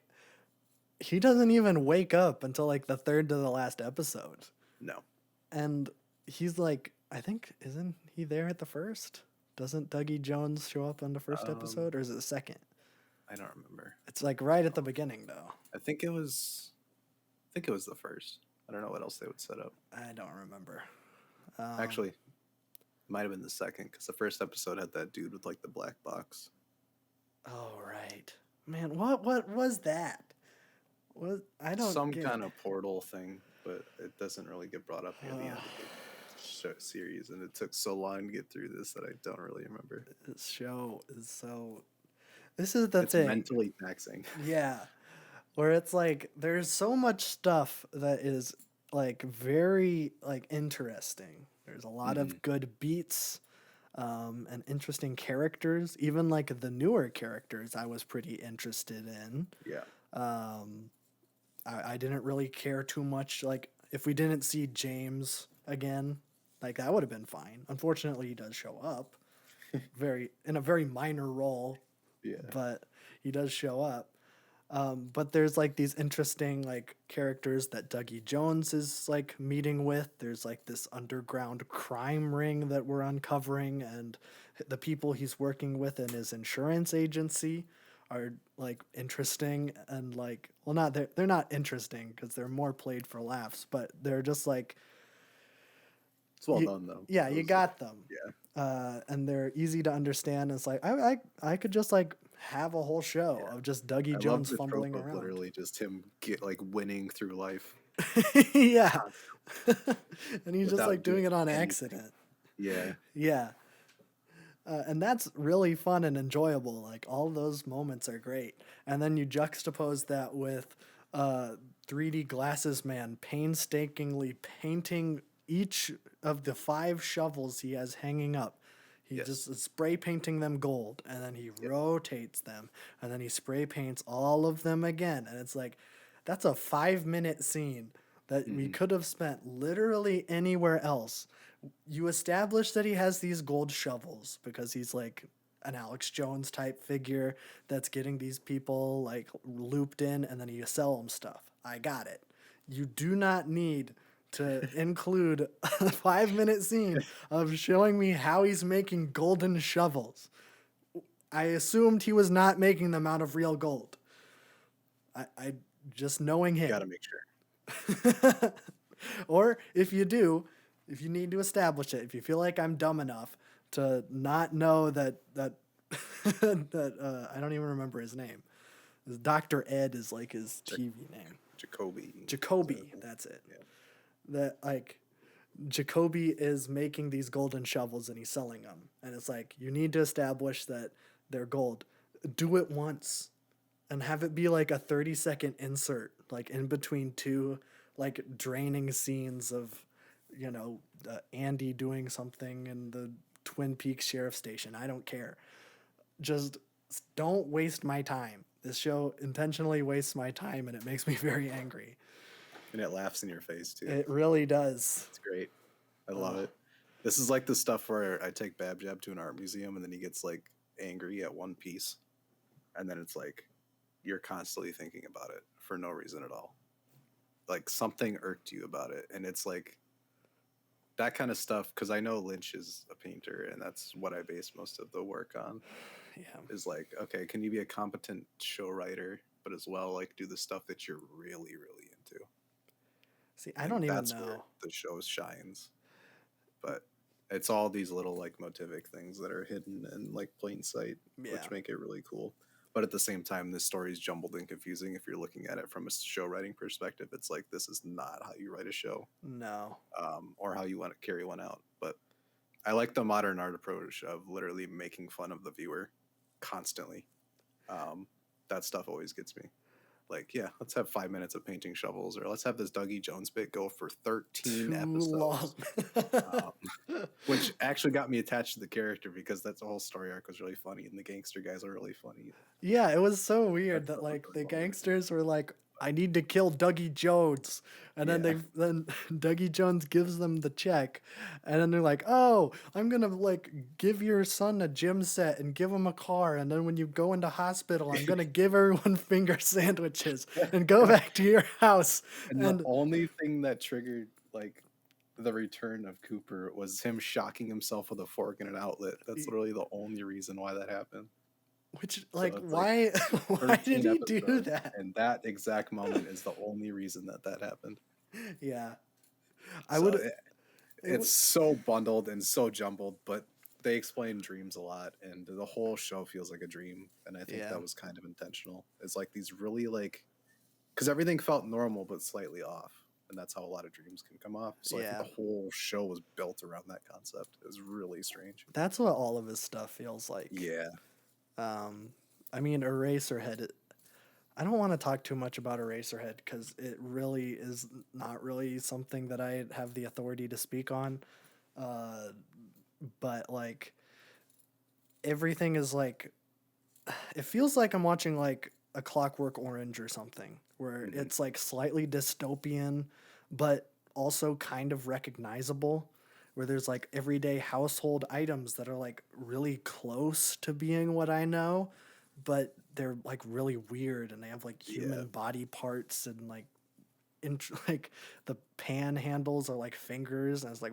he doesn't even wake up until, like, the third to the last episode. No. And he's like, I think, isn't he there at the first? Doesn't Dougie Jones show up on the first episode? Or is it the second? I don't remember. It's like right at the beginning, though. I think it was the first. I don't know what else they would set up. I don't remember. Actually, might have been the second because the first episode had that dude with like the black box. Oh right, man. What was that? What I don't Some get kind it. of portal thing, but it doesn't really get brought up near the end of the series, and it took so long to get through this that I don't really remember. This show is so. This is the It's thing. mentally taxing. Yeah, where it's like there's so much stuff that is like very like interesting. There's a lot of good beats, and interesting characters. Even like the newer characters, I was pretty interested in. Yeah. I didn't really care too much. Like if we didn't see James again, like that would have been fine. Unfortunately, he does show up, in a very minor role. Yeah. But he does show up. But there's like these interesting like characters that Dougie Jones is like meeting with. There's like this underground crime ring that we're uncovering, and the people he's working with in his insurance agency are like interesting and like they're not interesting because they're more played for laughs, but they're just like It's well done though. yeah, you got them. Yeah. And they're easy to understand. It's like I could just like have a whole show of just Dougie I Jones love the fumbling trope of around. literally just him winning through life. Yeah. And he's just Without like doing it on anything. accident. Yeah. Yeah. And that's really fun and enjoyable. Like all those moments are great. And then you juxtapose that with 3D Glasses Man painstakingly painting each of the 5 shovels he has hanging up. He just is spray painting them gold, and then he rotates them, and then he spray paints all of them again. And it's like, that's a 5-minute scene that we could have spent literally anywhere else. You establish that he has these gold shovels because he's like an Alex Jones type figure that's getting these people like looped in, and then you sell them stuff. I got it. You do not need to include a 5-minute scene of showing me how he's making golden shovels. I assumed he was not making them out of real gold. I just knowing him. Gotta make sure. Or if you do, if you need to establish it, if you feel like I'm dumb enough to not know that that I don't even remember his name. Dr. Ed is like his TV name. Jacoby, that's it. Yeah. That like Jacoby is making these golden shovels and he's selling them. And it's like, you need to establish that they're gold. Do it once and have it be like a 30-second insert, like in between 2 like draining scenes of, you know, Andy doing something in the Twin Peaks Sheriff Station. I don't care. Just don't waste my time. This show intentionally wastes my time and it makes me very angry. And it laughs in your face too. It really does. It's great. I love it. This is like the stuff where I take Babjab to an art museum and then he gets like angry at one piece. And then it's like you're constantly thinking about it for no reason at all. Like something irked you about it. And it's like that kind of stuff, because I know Lynch is a painter and that's what I base most of the work on. Yeah. Is like, okay, can you be a competent show writer, but as well like do the stuff that you're really, really into? See, I don't even that's know. where the show shines. But it's all these little like motivic things that are hidden in like plain sight, which make it really cool. But at the same time, this story is jumbled and confusing. If you're looking at it from a show writing perspective, it's like, this is not how you write a show. No. Or how you want to carry one out. But I like the modern art approach of literally making fun of the viewer constantly. That stuff always gets me. Like, yeah, let's have 5 minutes of painting shovels, or let's have this Dougie Jones bit go for 13 episodes. Which actually got me attached to the character because that's the whole story arc was really funny, and the gangster guys are really funny. Yeah, it was so weird that like the gangsters were like, I need to kill Dougie Jones. And then then Dougie Jones gives them the check. And then they're like, oh, I'm going to like give your son a gym set and give him a car. And then when you go into hospital, I'm going to give everyone finger sandwiches and go back to your house. And the only thing that triggered like the return of Cooper was him shocking himself with a fork in an outlet. That's literally the only reason why that happened. Which, So like, it's like why? Why did 13 he do episodes, that? and that exact moment is the only reason that happened. Yeah, I So would. It it's would. so bundled and so jumbled, but they explain dreams a lot, and the whole show feels like a dream. And I think Yeah, that was kind of intentional. It's like these really like because everything felt normal but slightly off, and that's how a lot of dreams can come off. So I think yeah. the whole show was built around that concept. It was really strange. That's what all of his stuff feels like. Yeah, I mean, Eraserhead. I don't want to talk too much about Eraserhead because it really is not really something that I have the authority to speak on. Uh, but like everything is like, it feels like I'm watching like a Clockwork Orange or something, where hmm it's like slightly dystopian, but also kind of recognizable. Where there's like everyday household items that are like really close to being what I know, but they're like really weird and they have like yeah, human body parts and like like the pan handles are like fingers and it's like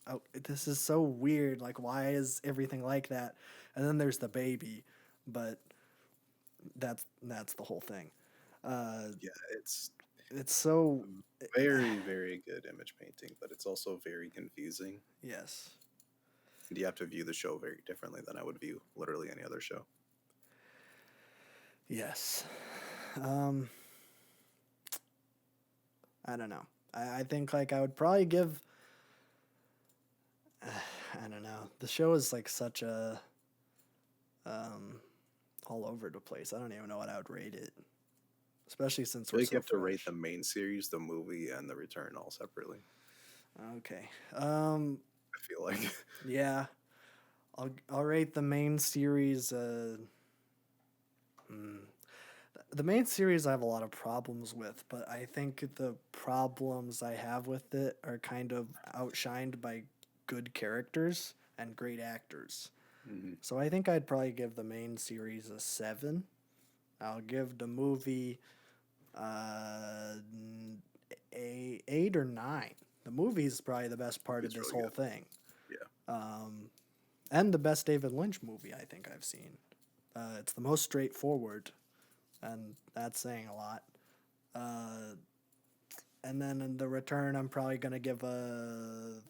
oh, this is so weird, like why is everything like that? And then there's the baby, but that's the whole thing. yeah. It's It's so very, very good image painting, but it's also very confusing. yes. And you have to view the show very differently than I would view literally any other show. Yes. um I don't know. I think like I would probably give I don't know, the show is like such a um all over the place. I don't even know what I would rate it, especially I since feel we're like you so have to rate fresh. the main series, the movie, and the return all separately. Okay. I feel like Yeah. I'll rate the main series. Hmm. The main series I have a lot of problems with, but I think the problems I have with it are kind of outshined by good characters and great actors. Mhm. So I think I'd probably give the main series a 7. I'll give the movie uh, a 8 or 9. The movie is probably the best part of It's this really whole good. thing. Yeah, And the best David Lynch movie I think I've seen. It's the most straightforward, and that's saying a lot. Uh, and then in the return, I'm probably gonna give a.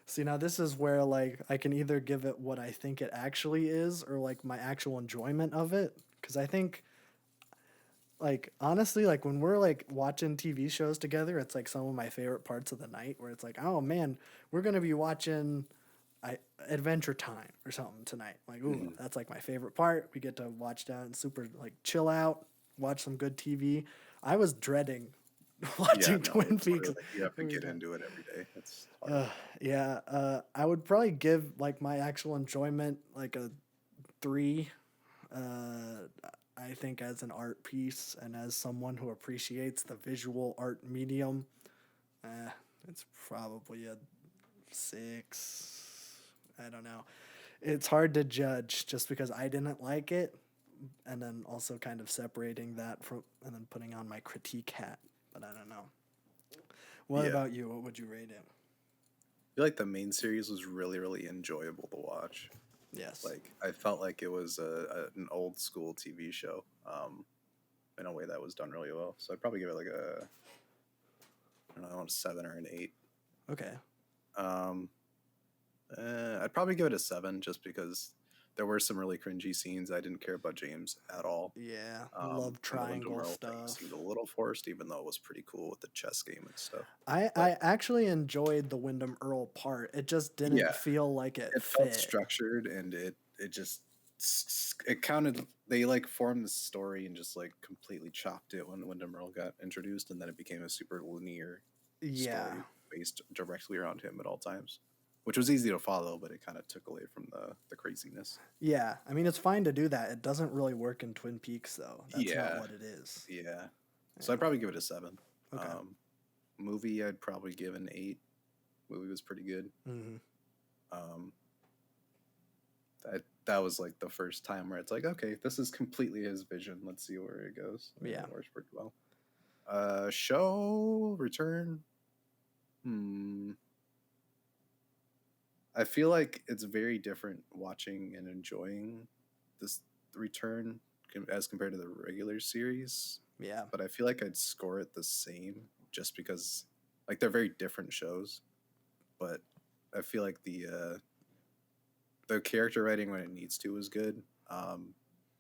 See, now this is where like I can either give it what I think it actually is, or like my actual enjoyment of it. Because I think, like honestly, like when we're like watching TV shows together, it's like some of my favorite parts of the night. Where it's like, oh man, we're gonna be watching Adventure Time or something tonight. Like, ooh, hmm that's like my favorite part. We get to watch that and super like chill out, watch some good TV. I was dreading yeah. watching No, Twin it's Peaks literally you have to every get time. into it every day. It's hard. Yeah, I would probably give like my actual enjoyment like a 3. Uh, I think as an art piece and as someone who appreciates the visual art medium, uh, it's probably a 6. I don't know. It's hard to judge just because I didn't like it, and then also kind of separating that from and then putting on my critique hat. But I don't know. What Yeah, about you? What would you rate it? I feel like the main series was really, really enjoyable to watch. Yes. Like I felt like it was an old school TV show, in a way that was done really well. So I'd probably give it like a I don't know, a 7 or an 8. Okay. Um, I'd probably give it a 7 just because there were some really cringy scenes. I didn't care about James at all. Yeah. Love And the Wyndham triangle Earl thing seemed stuff. a little forced, even though it was pretty cool with the chess game and stuff. I But I actually enjoyed the Wyndham Earl part. It just didn't yeah, feel like it it felt fit. structured, and it just it counted. They like formed the story and just like completely chopped it when Wyndham Earl got introduced, and then it became a super linear Yeah. story based directly around him at all times, which was easy to follow, but it kind of took away from the craziness. Yeah. I mean, it's fine to do that. It doesn't really work in Twin Peaks, though. That's not Yeah, what it is. yeah. So I'd Yeah. probably give it a 7. Okay. Movie, I'd probably give an 8. Movie was pretty good. Hmm. Um, that was like the first time where it's like, okay, this is completely his vision. Let's see where it goes. And Yeah. it works pretty well. Show return. Hmm. I feel like it's very different watching and enjoying this return as compared to the regular series. Yeah. But I feel like I'd score it the same just because, like, they're very different shows. But I feel like the character writing when it needs to is good.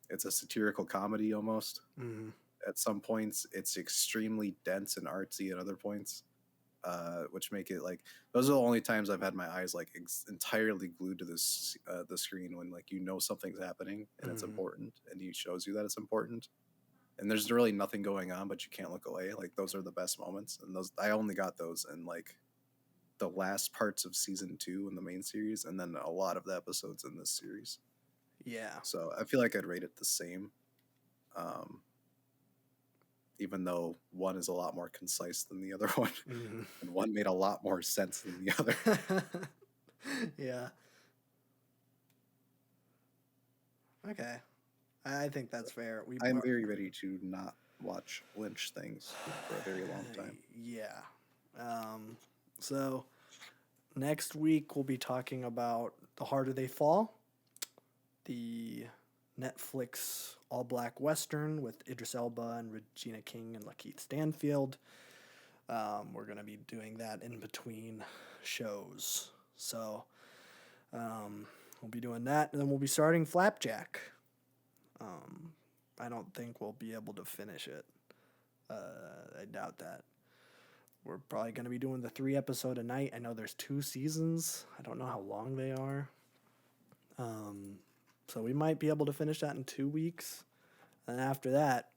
It's a satirical comedy almost. Mm. At some points, it's extremely dense and artsy at other points, which make it like those are the only times I've had my eyes like entirely glued to this the screen when like something's happening and it's important and he shows you that it's important and there's really nothing going on but you can't look away. Like those are the best moments, and those I only got those in like the last parts of season 2 in the main series, and then a lot of the episodes in this series. Yeah. So I feel like I'd rate it the same. Even though one is a lot more concise than the other one, and one made a lot more sense than the other. Yeah. Okay. I think that's fair. I'm very ready to not watch Lynch things for a very long time. Yeah. So next week we'll be talking about The Harder They Fall, the Netflix all-black Western with Idris Elba and Regina King and Lakeith Stanfield. We're going to be doing that in between shows. So we'll be doing that, and then we'll be starting Flapjack. I don't think we'll be able to finish it. I doubt that. We're probably going to be doing the 3 episode a night. I know there's 2 seasons. I don't know how long they are. So we might be able to finish that in 2 weeks. And after that,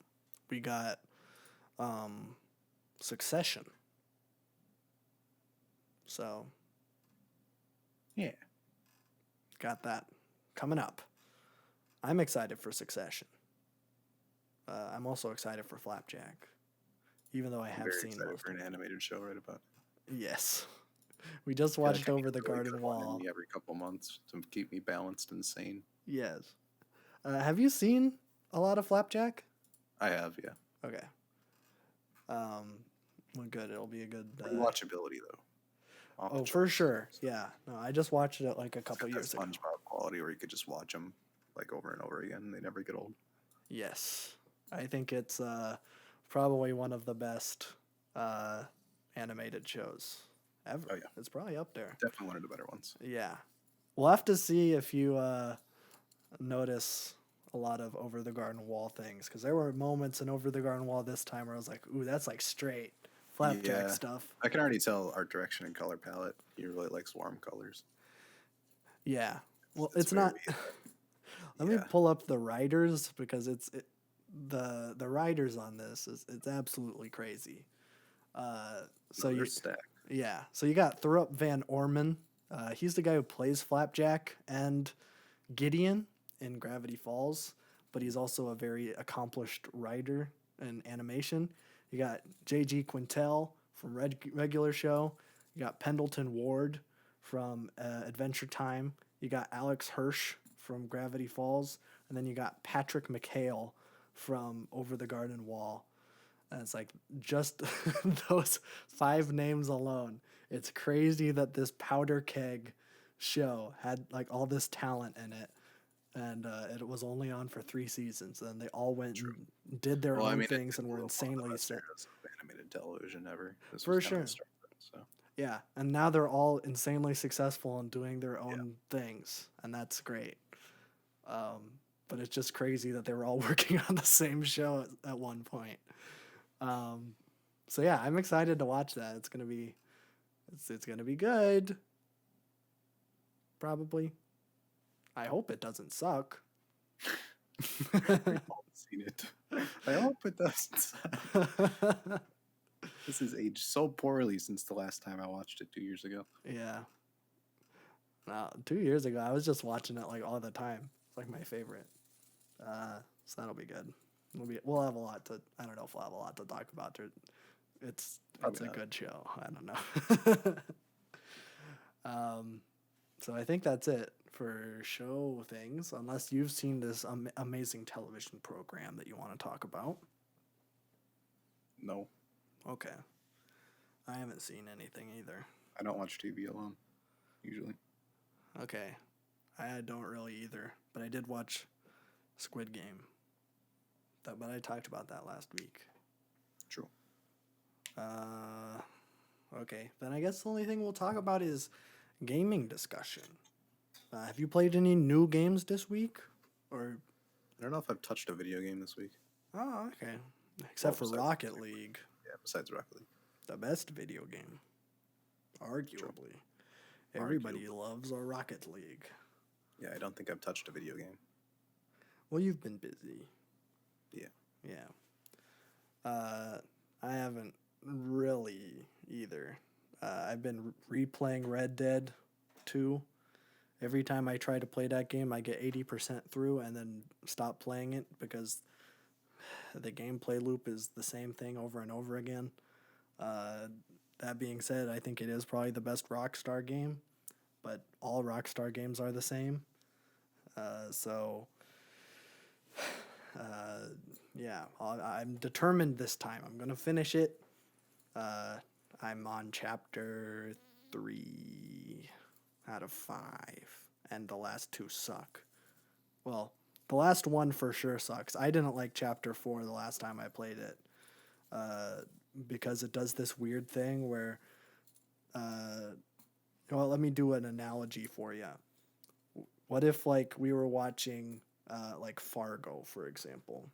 we got Succession. So, yeah. Got that coming up. I'm excited for Succession. I'm also excited for Flapjack. Even though I have seen most for an animated show right about it. Yes. We just watched Over the Garden Wall. Every couple months to keep me balanced and sane. Yes. Have you seen a lot of Flapjack? I have, yeah. Okay. Well, good. It'll be a good rewatchability though. Oh, for sure. Yeah. No, I just watched it like a couple years ago. SpongeBob quality where you could just watch them like over and over again. They never get old. Yes. I think it's probably one of the best animated shows ever. Oh, yeah. It's probably up there. Definitely one of the better ones. Yeah. We'll have to see if you notice a lot of Over the Garden Wall things, because there were moments in Over the Garden Wall this time where I was like, ooh, that's like straight Flapjack stuff. I can already tell art direction and color palette. He really likes warm colors. Yeah. Well, it's not... Let me pull up the writers, because the writers on this it's absolutely crazy. So you got Thurop Van Orman. He's the guy who plays Flapjack and Gideon in Gravity Falls, but he's also a very accomplished writer in animation. You got J.G. Quintel from Regular Show. You got Pendleton Ward from Adventure Time. You got Alex Hirsch from Gravity Falls. And then you got Patrick McHale from Over the Garden Wall. And it's like just those 5 names alone. It's crazy that this powder keg show had like all this talent in it. And it was only on for 3 seasons. And they all went and did their own things and were insanely set. Animated television ever. For sure. Yeah, and now they're all insanely successful and doing their own things, and that's great. But it's just crazy that they were all working on the same show at one point. So yeah, I'm excited to watch that. It's gonna be good. Probably. I hope it doesn't suck. We've all seen it. I hope it doesn't suck. This has aged so poorly since the last time I watched it 2 years ago. Yeah. No, 2 years ago, I was just watching it like all the time. It's like my favorite. So that'll be good. We'll have a lot to. I don't know if we'll have a lot to talk about. It's a good show. I don't know. So I think that's it for show things. Unless you've seen this amazing television program that you want to talk about. No. Okay. I haven't seen anything either. I don't watch TV alone, usually. Okay. I don't really either, but I did watch Squid Game. But I talked about that last week. True. Okay. Then I guess the only thing we'll talk about is gaming discussion. Have you played any new games this week? Or I don't know if I've touched a video game this week. oh, okay. Except Well, for besides Rocket Rocket League, Yeah, besides Rocket League. the best video game, arguably. Everybody loves a Rocket League. Yeah, I don't think I've touched a video game. Well, you've been busy. Yeah. Yeah. I haven't really either. I've been replaying Red Dead 2. Every time I try to play that game, I get 80% through and then stop playing it because the gameplay loop is the same thing over and over again. That being said, I think it is probably the best Rockstar game, but all Rockstar games are the same. Yeah, I'm determined this time. I'm going to finish it. I'm on chapter 3 out of 5, and the last 2 suck. Well, the last one for sure sucks. I didn't like chapter 4 the last time I played it, because it does this weird thing where, well, let me do an analogy for you. What if, like, we were watching, like, Fargo, for example?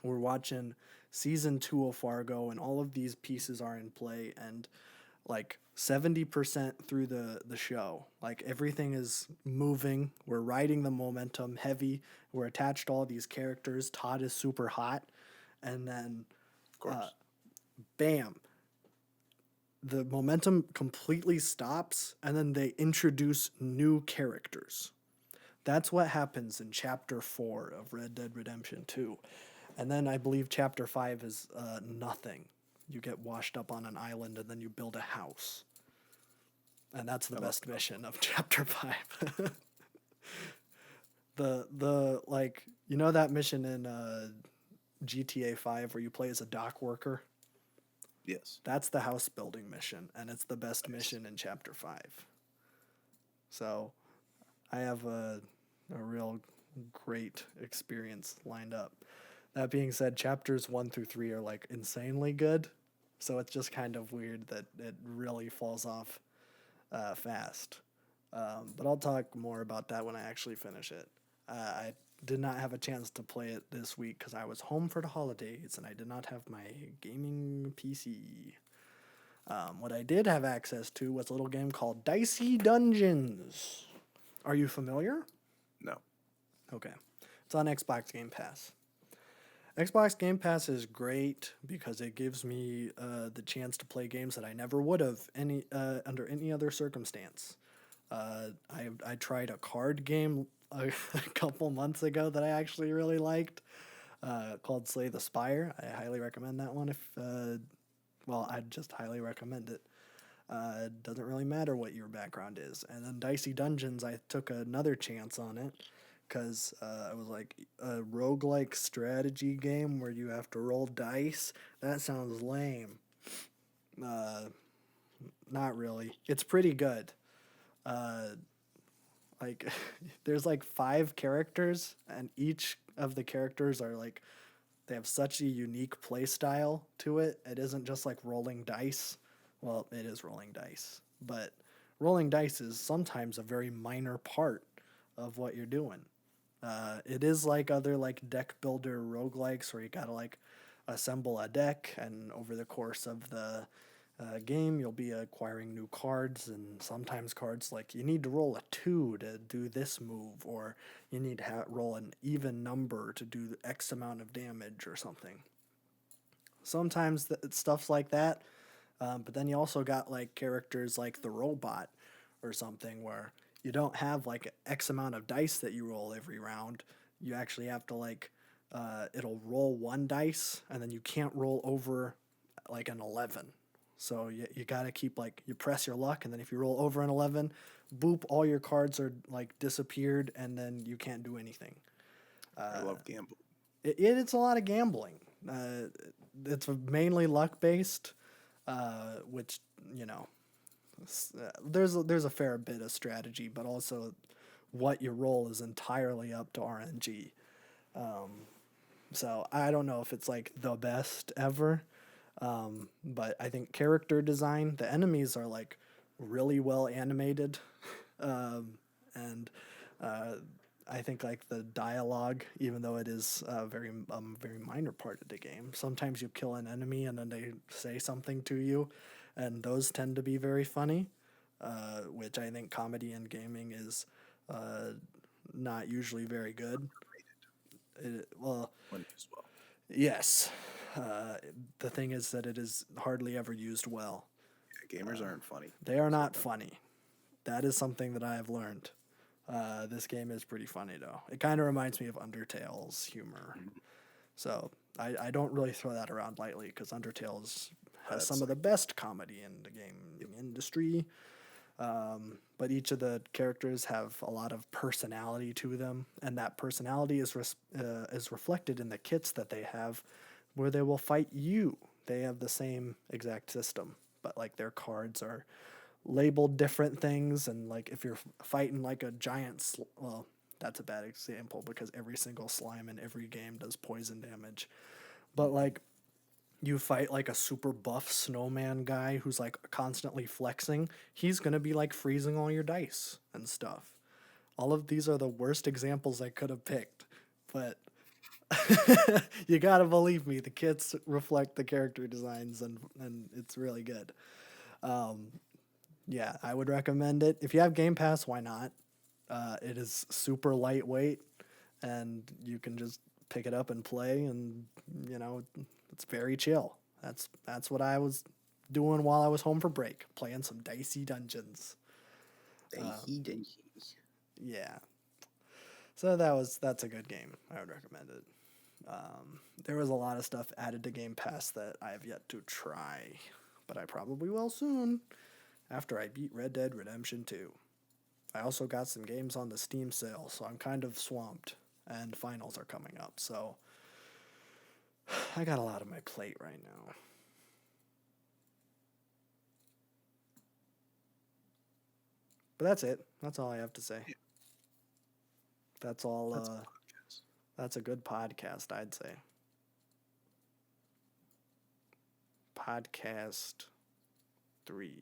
We're watching season 2 of Fargo, and all of these pieces are in play, and, like, 70% through the show, like, everything is moving. We're riding the momentum heavy. We're attached to all these characters. Todd is super hot. And then, Of course. bam, the momentum completely stops, and then they introduce new characters. That's what happens in Chapter 4 of Red Dead Redemption 2. And then I believe Chapter 5 is nothing. You get washed up on an island, and then you build a house. And that's the best mission of Chapter 5. Like, you know that mission in GTA 5 where you play as a dock worker? Yes. That's the house building mission, and it's the best mission in Chapter 5. So I have a real great experience lined up. That being said, chapters 1 through 3 are like insanely good, so it's just kind of weird that it really falls off fast. But I'll talk more about that when I actually finish it. I did not have a chance to play it this week because I was home for the holidays and I did not have my gaming PC. What I did have access to was a little game called Dicey Dungeons. Are you familiar? No. Okay. It's on Xbox Game Pass. Xbox Game Pass is great because it gives me the chance to play games that I never would have under any other circumstance. I tried a card game a couple months ago that I actually really liked called Slay the Spire. I highly recommend that one. I'd just highly recommend it. It doesn't really matter what your background is. And then Dicey Dungeons, I took another chance on it because it was like a roguelike strategy game where you have to roll dice. That sounds lame. Not really. It's pretty good. Like, there's like 5 characters, and each of the characters are like, they have such a unique play style to it. It isn't just like rolling dice. Well, it is rolling dice, but rolling dice is sometimes a very minor part of what you're doing. It is like other like deck builder roguelikes where you gotta like assemble a deck, and over the course of the game you'll be acquiring new cards, and sometimes cards like you need to roll a 2 to do this move, or you need to roll an even number to do X amount of damage or something. Sometimes it's stuff like that, but then you also got like characters like the robot or something where you don't have like X amount of dice that you roll every round. You actually have to like, it'll roll 1 dice, and then you can't roll over like an 11. So you got to keep like, you press your luck, and then if you roll over an 11, boop, all your cards are like disappeared, and then you can't do anything. I love gambling. It's a lot of gambling. It's mainly luck based, which, you know, there's a fair bit of strategy, but also what you roll is entirely up to RNG. So I don't know if it's like the best ever, but I think character design, the enemies are like really well animated, and I think like the dialogue, even though it is a very minor part of the game, sometimes you kill an enemy and then they say something to you, and those tend to be very funny, which I think comedy in gaming is not usually very good. Well, When used well. yes. The thing is that it is hardly ever used well. Yeah, gamers aren't funny. They are not funny. That is something that I have learned. This game is pretty funny, though. It kind of reminds me of Undertale's humor. So I don't really throw that around lightly because Undertale's has some of the best comedy in the game industry. But each of the characters have a lot of personality to them, and that personality is reflected in the kits that they have, where they will fight you. They have the same exact system, but like their cards are labeled different things, and like if you're fighting like a giant, well, that's a bad example because every single slime in every game does poison damage, but like you fight like a super buff snowman guy who's like constantly flexing, he's gonna be like freezing all your dice and stuff. All of these are the worst examples I could have picked, but you gotta believe me, the kits reflect the character designs, and it's really good. Yeah, I would recommend it. If you have Game Pass, why not? It is super lightweight, and you can just pick it up and play, and you know, it's very chill. That's what I was doing while I was home for break, playing some Dicey Dungeons. Dicey. Yeah. So that's a good game. I would recommend it. There was a lot of stuff added to Game Pass that I have yet to try, but I probably will soon after I beat Red Dead Redemption 2. I also got some games on the Steam sale, so I'm kind of swamped, and finals are coming up, so I got a lot on my plate right now. But that's it. That's all I have to say. That's all. That's a good podcast, I'd say. Podcast 3.